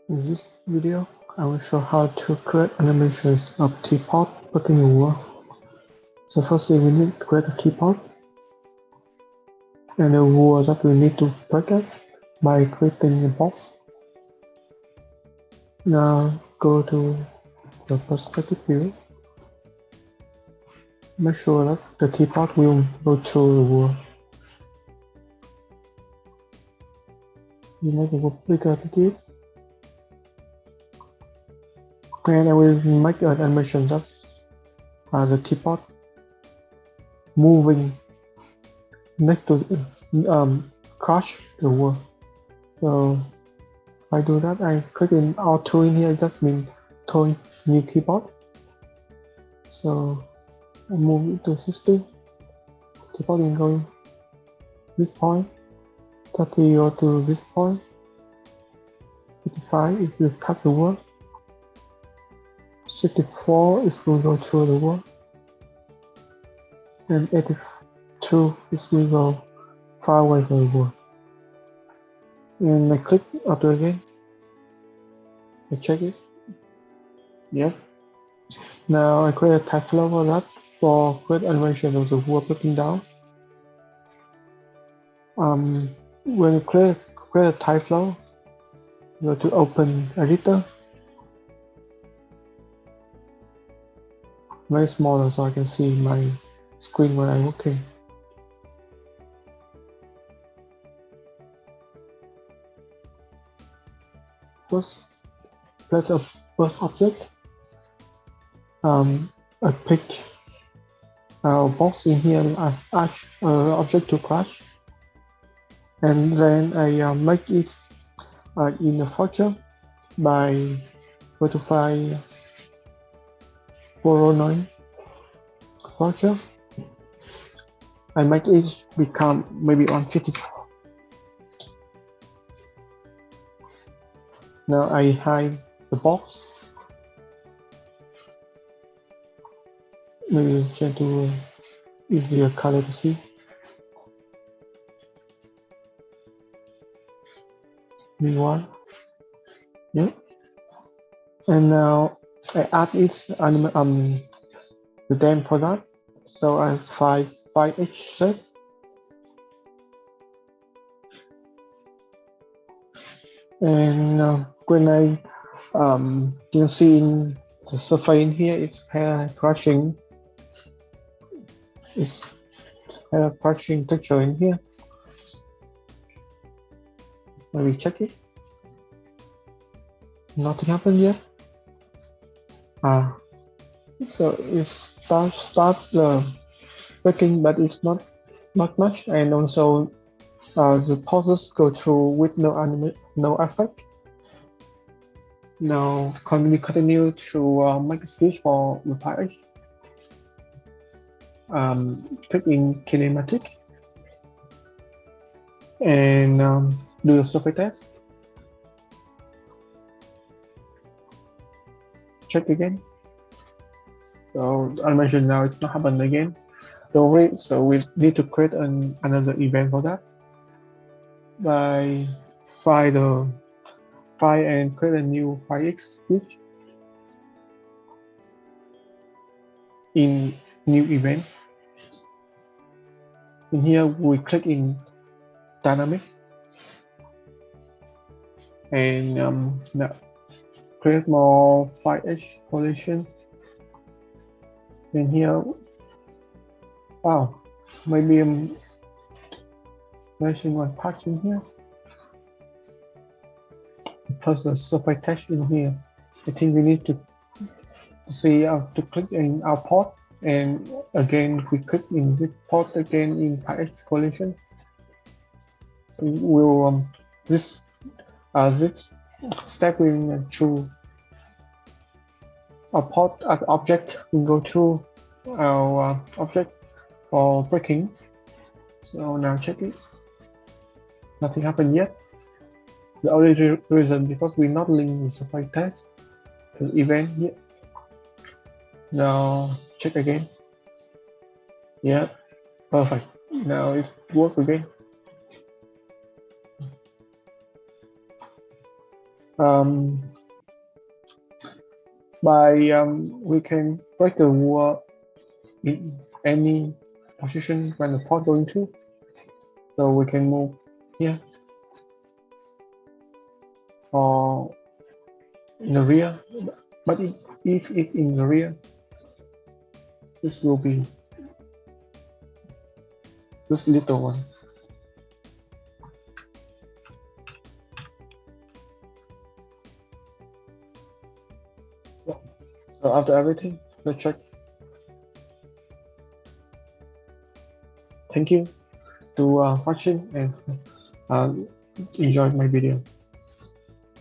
In this video, I will show how to create animations of teapot breaking a wall. So firstly, we need to create a teapot and the wall that we need to break it by creating a box. Now go to the perspective view. Make sure that the teapot will go through the wall. You make a wall bigger to this. And I will make an animation that the teapot moving next to crush the wall. So if I do that, I click in auto in here, just means toy new keyboard. So I move it to 60. Keyboard is going this point. 30 go to this point. 55 if you cut the wall. 64 is will go through the wall. And 82 is will go far away from the wall. And I click auto again. I check it. Yep. Now I create a Tyflow for that for create animation of the wall breaking down. When you create a Tyflow, you go to open editor. Very small so I can see my screen when I'm working. First, place a first object. I pick a box in here and add object to crash, and then I make it in the future by go to file 409 future. I make it become maybe 150. Now I hide the box. Maybe change to easier color to see. V1. Yeah. And now I add its the dam for that. So I 5H set. And when I you can see in the surface in here, it's crashing. It's crashing texture in here. Let me check it. Nothing happened yet. So it start breaking, but it's not much, and also the pauses go through with no effect. Now we continue to make a switch for the page. Click in kinematic and do a surface test. Check again. So animation now it's not happening again. So we need to create another event for that by find the file and create a new 5x switch in new event. In here we click in dynamic and now create more 5H collision. And here, wow, maybe I'm flashing one part in here. Plus the surface text in here. I think we need to see to click in our port, and again we click in this port again in 5H collision. So we'll this step will through our port object will go through our object for breaking. So now check it. Nothing happened yet. The only reason because we're not linking the surface text to the event yet. Now check again. Yeah, perfect. Now it's work again. Um, we can break the wall in any position when the pot going to. So we can move here or in the rear. But if it's in the rear, this will be this little one. So after everything, let's check. Thank you to watching and enjoy my video.